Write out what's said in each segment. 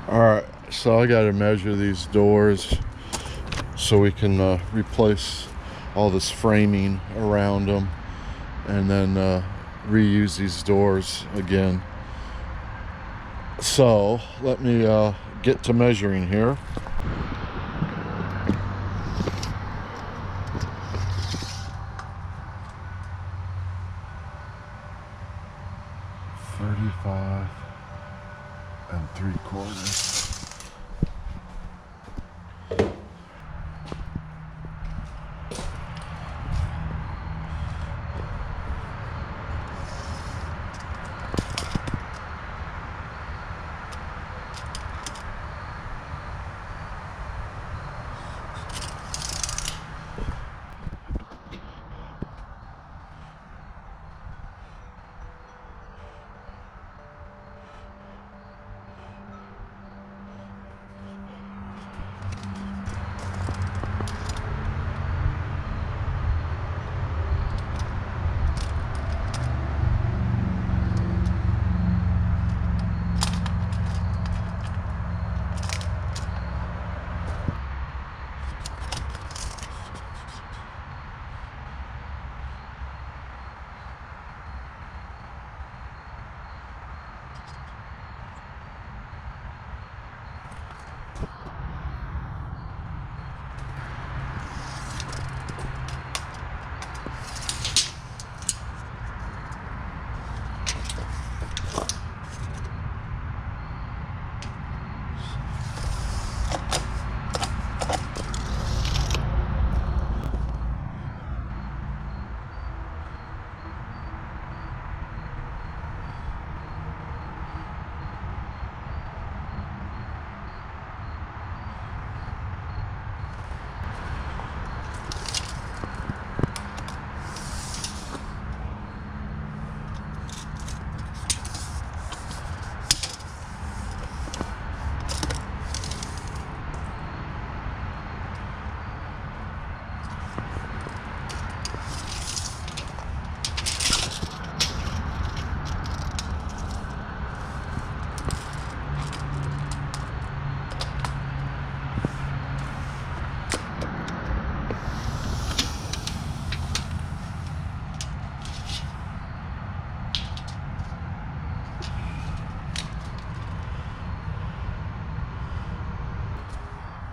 Alright, so I gotta measure these doors so we can replace all this framing around them and then reuse these doors again. So let me get to measuring here. $35 3/4.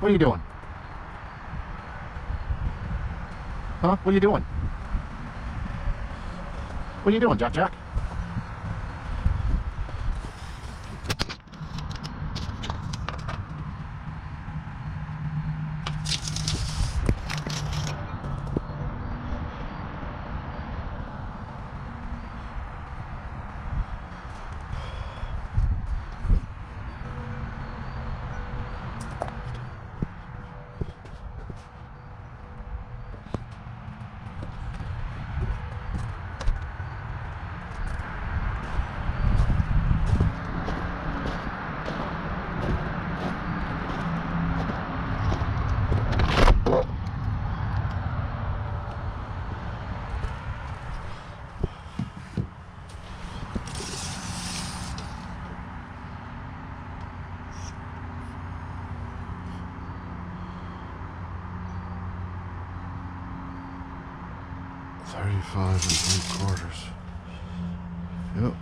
What are you doing? Huh? What are you doing? What are you doing, Jack? $35 3/4. Yep.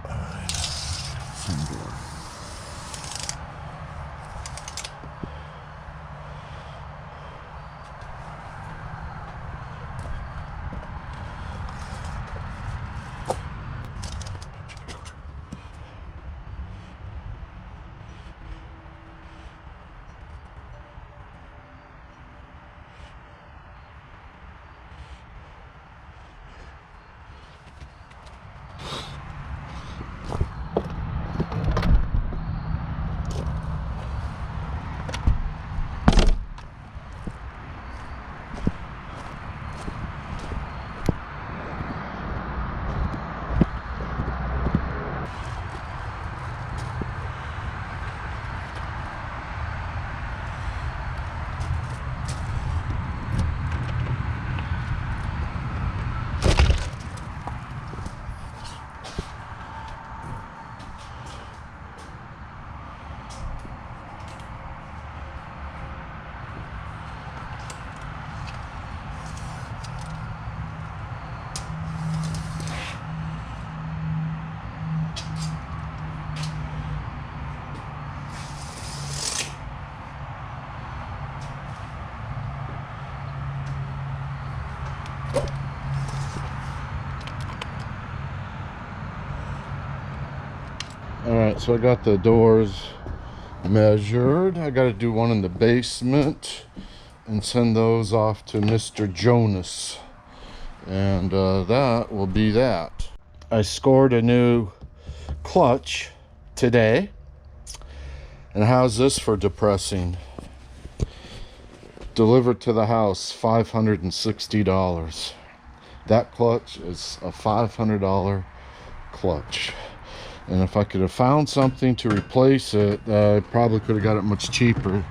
Alright. Same door. so I got the doors measured. I got to do one in the basement and send those off to Mr. Jonas. And that will be that. I scored a new clutch today. And how's this for depressing? Delivered to the house, $560. That clutch is a $500 clutch. And if I could have found something to replace it, I probably could have got it much cheaper.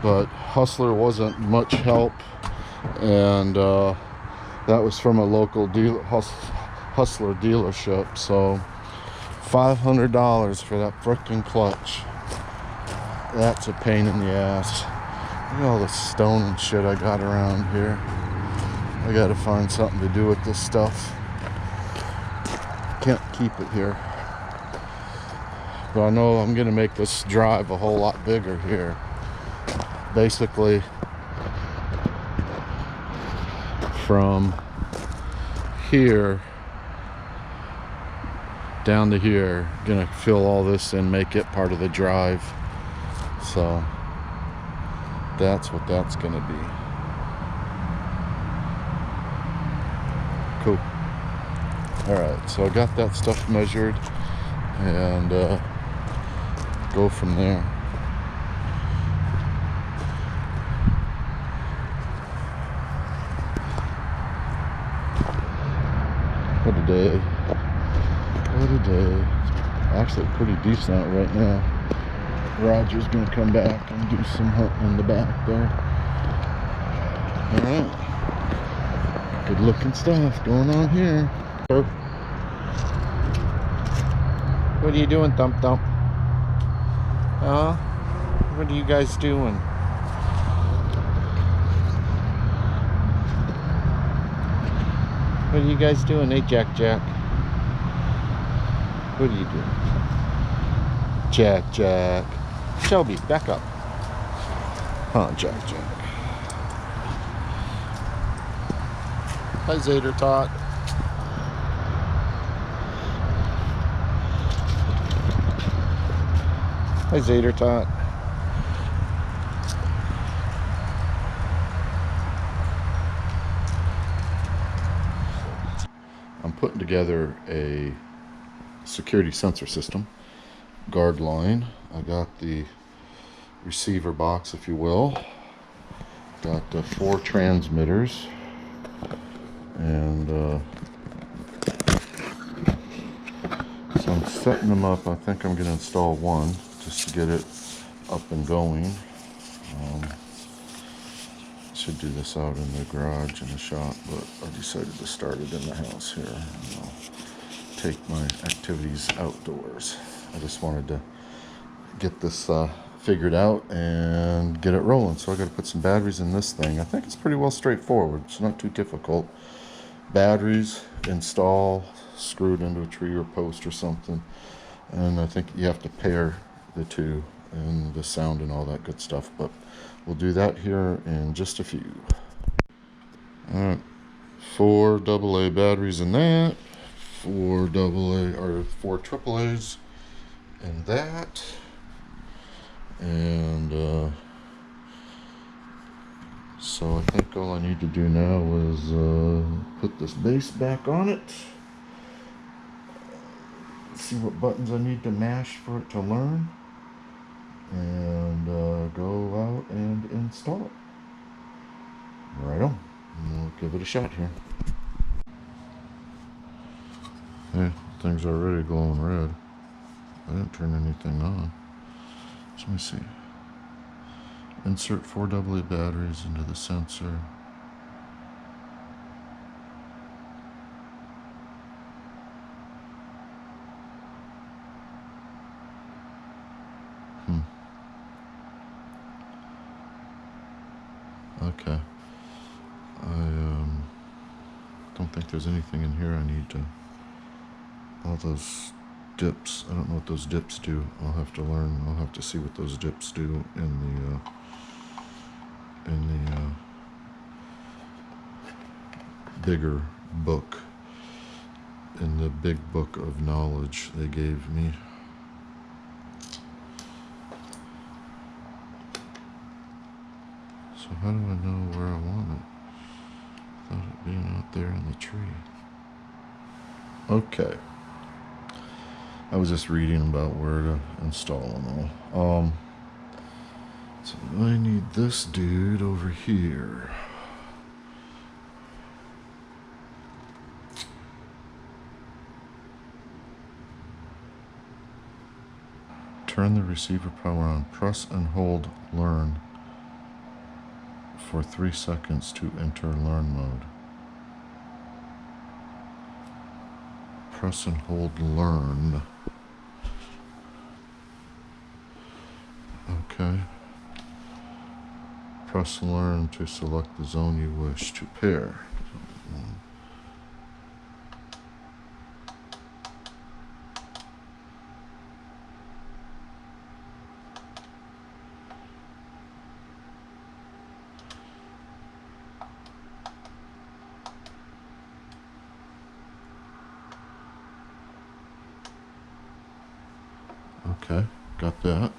But Hustler wasn't much help. And that was from a local Hustler dealership. So $500 for that frickin' clutch. That's a pain in the ass. Look at all the stone and shit I got around here. I gotta find something to do with this stuff. Can't keep it here. But I know I'm gonna make this drive a whole lot bigger here. Basically, from here down to here, gonna fill all this and make it part of the drive. So that's what that's gonna be. Cool. Alright, so I got that stuff measured and go from there. What a day. What a day. Actually pretty decent out right now. Roger's gonna come back and do some hunting in the back there. Alright. Good looking stuff going on here. What are you doing, Thump Thump? Huh? What are you guys doing? What are you guys doing? Hey, Jack Jack. What are you doing? Jack Jack. Shelby, back up. Huh, Jack Jack. Hi, Zader Tot. Hi, Zader Tot. I'm putting together a security sensor system, Guardine. I got the receiver box, if you will. Got 4 transmitters, and so I'm setting them up. I think I'm going to install one just to get it up and going. Should do this out in the garage in the shop, but I decided to start it in the house here. And I'll take my activities outdoors. I just wanted to get this figured out and get it rolling. So I got to put some batteries in this thing. I think it's pretty well straightforward. It's not too difficult. Batteries, install, screwed into a tree or post or something. And I think you have to pair the two and the sound and all that good stuff. But we'll do that here in just a few. All right, 4 AA batteries in that, 4 AA or 4 AAAs in that, and so I think all I need to do now is put this base back on it. See what buttons I need to mash for it to learn, and go out and install it. Right on. We'll give it a shot here. Hey, thing's already glowing red. I didn't turn anything on. So let me see. Insert 4 AA batteries into the sensor. Okay. I don't think there's anything in here I need to... All those dips, I don't know what those dips do. I'll have to learn. I'll have to see what those dips do in the bigger book, in the big book of knowledge they gave me. So how do I know where I want it? Without it being out there in the tree. Okay. I was just reading about where to install them all. So I need this dude over here. Turn the receiver power on. Press and hold learn for 3 seconds to enter learn mode. Press and hold learn. Okay. Press learn to select the zone you wish to pair. Okay, got that.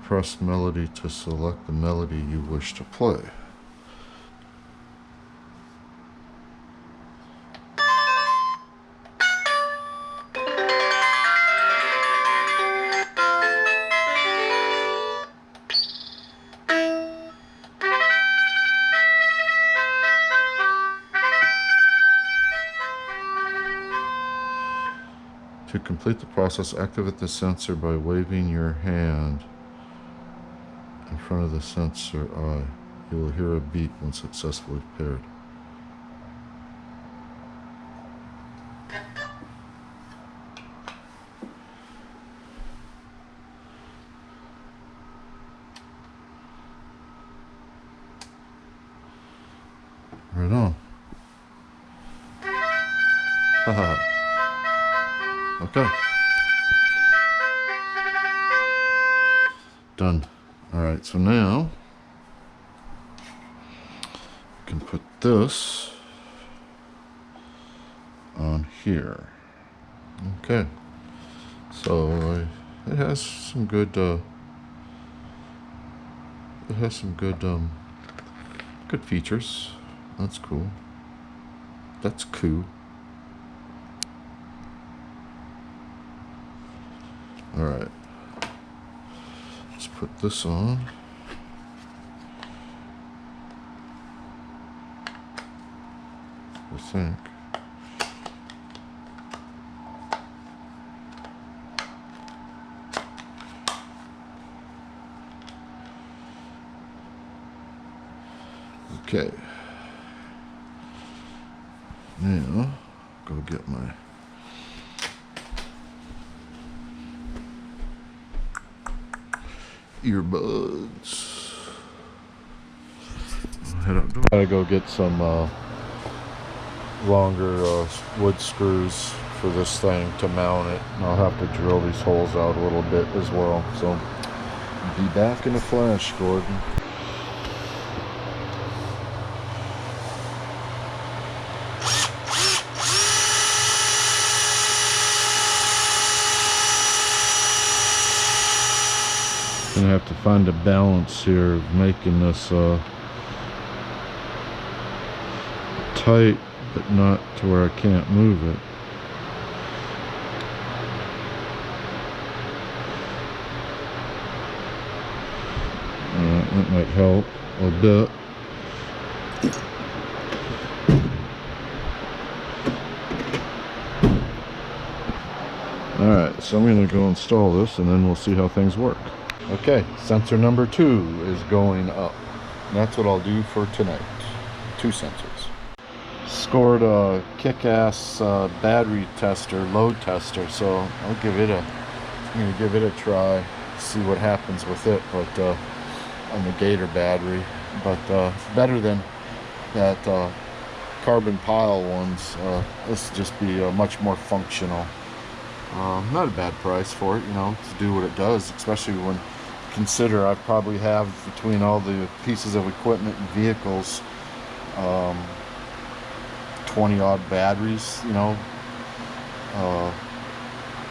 Press melody to select the melody you wish to play. To complete the process, activate the sensor by waving your hand in front of the sensor eye. You will hear a beep when successfully paired. Right on. Haha. Okay. Done. Alright, so now I can put this on here. Okay. So it has some good good features. That's cool. That's cool. Alright. Let's put this on. I think. Okay. Now, go get my earbuds. Head out door. Gotta go get some longer wood screws for this thing to mount it. And I'll have to drill these holes out a little bit as well. So, be back in a flash, Gordon. Gonna have to find a balance here of making this tight, but not to where I can't move it. That might help a bit. Alright, so I'm going to go install this and then we'll see how things work. Okay, sensor number 2 is going up. And that's what I'll do for tonight. 2 sensors. Scored a kick-ass battery tester, load tester, so I'm gonna give it a try, see what happens with it, but on the Gator battery. But better than that carbon pile ones. This will just be much more functional. Not a bad price for it, you know, to do what it does, especially when consider I probably have between all the pieces of equipment and vehicles 20 odd batteries, you know,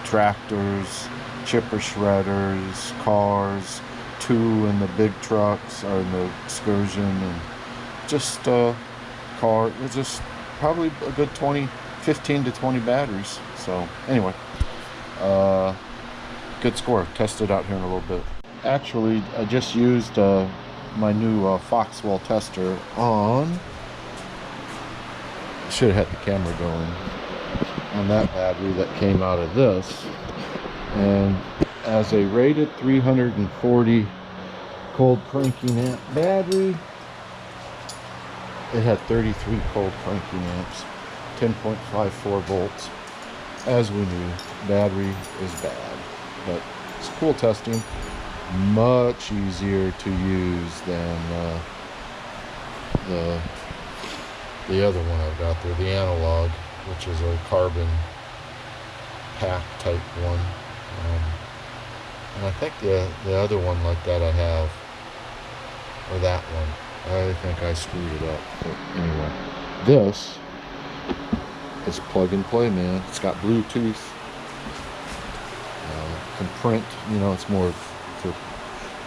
tractors, chipper shredders, cars, 2 in the big trucks or in the Excursion, and just car. It's just probably a good 15 to 20 batteries. So anyway, good score. Test it out here in a little bit. Actually, I just used my new Foxwell tester on. Should have had the camera going on that battery that came out of this, and as a rated 340 cold cranking amp battery, it had 33 cold cranking amps, 10.54 volts. As we knew, battery is bad, but it's cool testing. Much easier to use than the other one I've got there, the analog, which is a carbon pack type one. And I think the other one like that I have, or that one, I think I screwed it up. But anyway, this is plug and play, man. It's got Bluetooth. Can print, you know, it's more for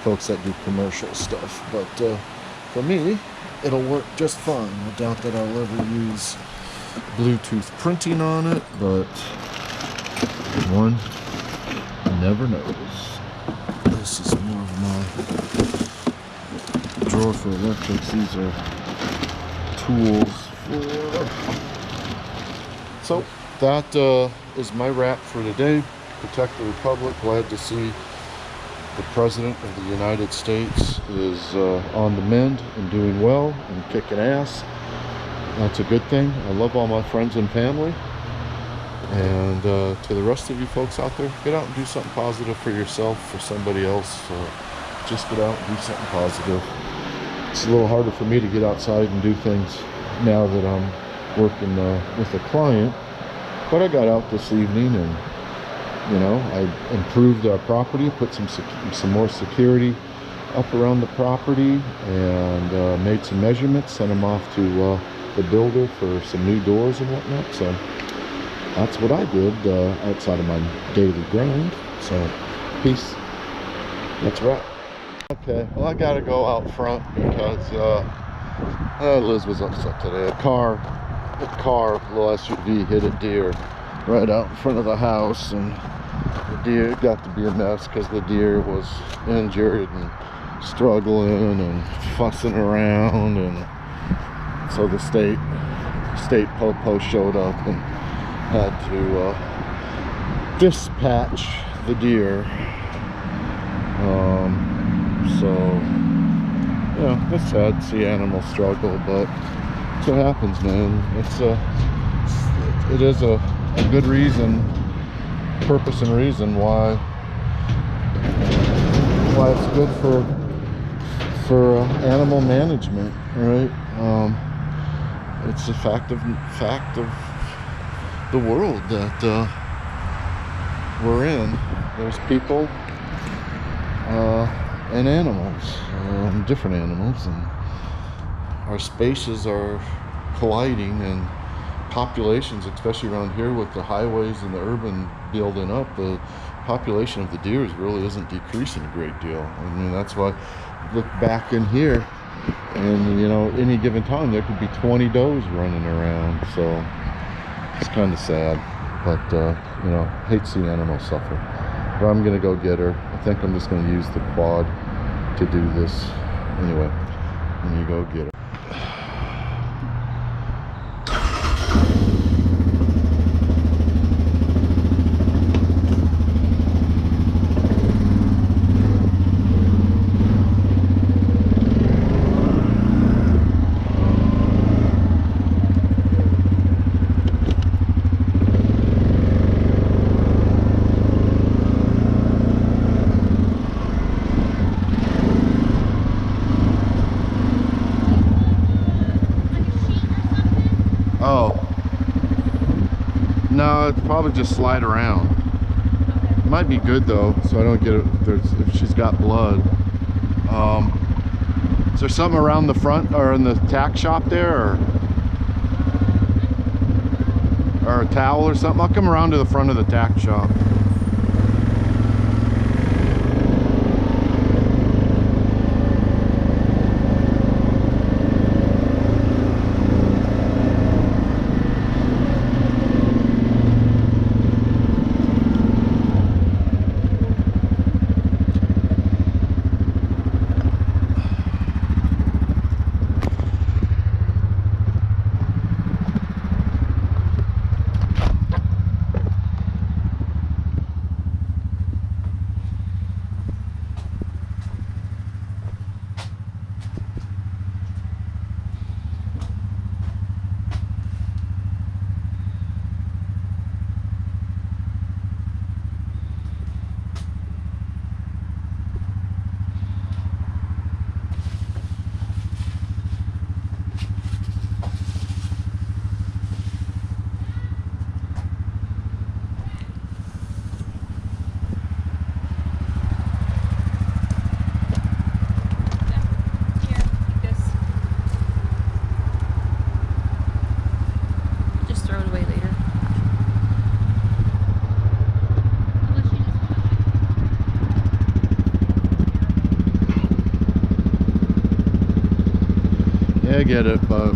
folks that do commercial stuff. But for me, it'll work just fine. I doubt that I'll ever use Bluetooth printing on it, but one never knows. This is more of my drawer for electrics. These are tools for... So that is my wrap for today. Protect the Republic. Glad to see the President of the United States is on the mend and doing well and kicking ass. That's a good thing. I love all my friends and family. And to the rest of you folks out there, get out and do something positive for yourself, for somebody else. Just get out and do something positive. It's a little harder for me to get outside and do things now that I'm working with a client. But I got out this evening and, you know, I improved our property, put some more security up around the property, and made some measurements, sent them off to the builder for some new doors and whatnot. So that's what I did outside of my daily grind. So peace. That's right. Okay, well, I gotta go out front because Liz was upset today. A little SUV hit a deer right out in front of the house, and the deer got to be a mess because the deer was injured and struggling and fussing around, and so the state popo showed up and had to dispatch the deer. So yeah, it's sad to see animals struggle, but that's what happens, man. It is a good reason, purpose and reason why it's good for animal management, right? It's a fact of the world that we're in. There's people and animals, different animals, and our spaces are colliding, and populations, especially around here with the highways and the urban building up, the population of the deers really isn't decreasing a great deal. I mean, that's why, look back in here, and you know, any given time there could be 20 does running around. So it's kind of sad, but you know, hate to see animals suffer. But I'm gonna go get her. I think I'm just gonna use the quad to do this. Anyway, let me go get her. Oh, no, it's probably just slide around. Okay. Might be good though, so I don't get it if she's got blood. Is there something around the front or in the tack shop there, or a towel or something? I'll come around to the front of the tack shop. I get it, but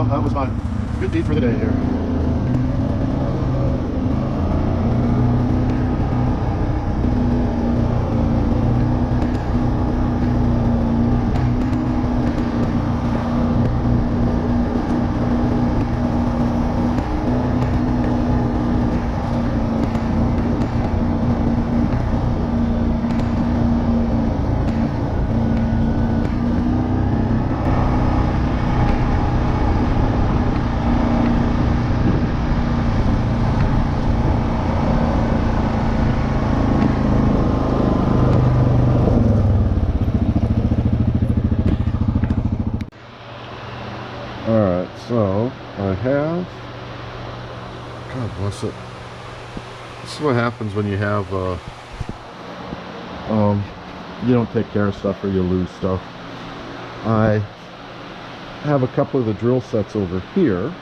that was my good deed for the day here. Alright, so I have, God bless it, this is what happens when you have you don't take care of stuff or you lose stuff. I have a couple of the drill sets over here,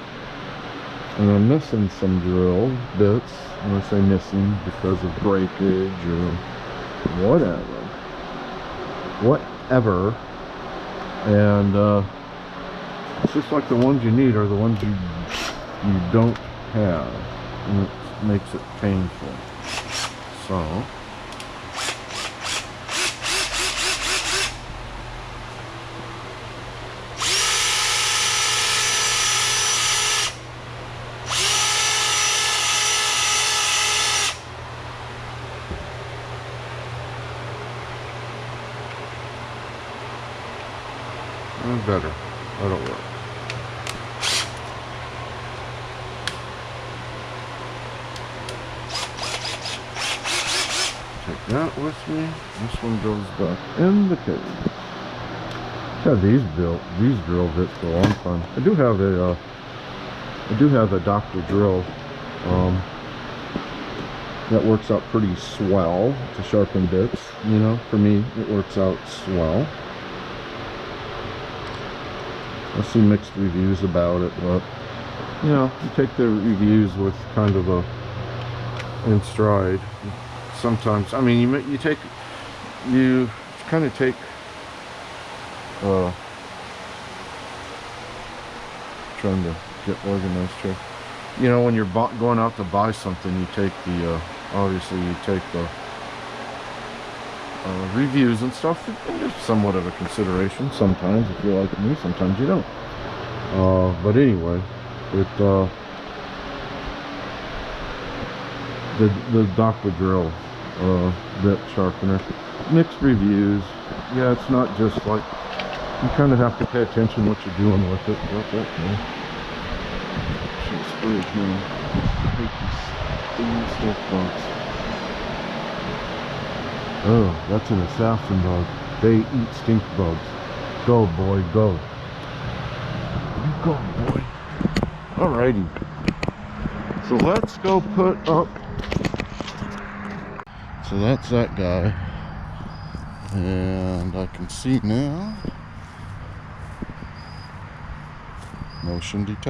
and I'm missing some drill bits. I'm going to say missing because of breakage or whatever, and it's just like the ones you need are the ones you don't have, and it makes it painful. So better, that'll work. Take that with me. This one goes back in the cage. I've had these drill bits for a long time. I do have a Dr. drill that works out pretty swell to sharpen bits. You know, for me it works out swell. I see mixed reviews about it, but you know, you take the reviews with kind of a in stride. Sometimes, I mean, you kind of take trying to get organized here. You know, when you're going out to buy something, you take the obviously you take the reviews and stuff. It's somewhat of a consideration sometimes if you're like me, sometimes you don't. But anyway, it the Dr. drill bit sharpener, mixed reviews. Yeah, it's not just like, you kind of have to pay attention what you're doing with it. She's sprayed me. I hate these stuff bugs. Oh, that's an assassin bug. They eat stink bugs. Go, boy, go. You go, boy. Alrighty. So let's go put up. So that's that guy. And I can see now. Motion detector.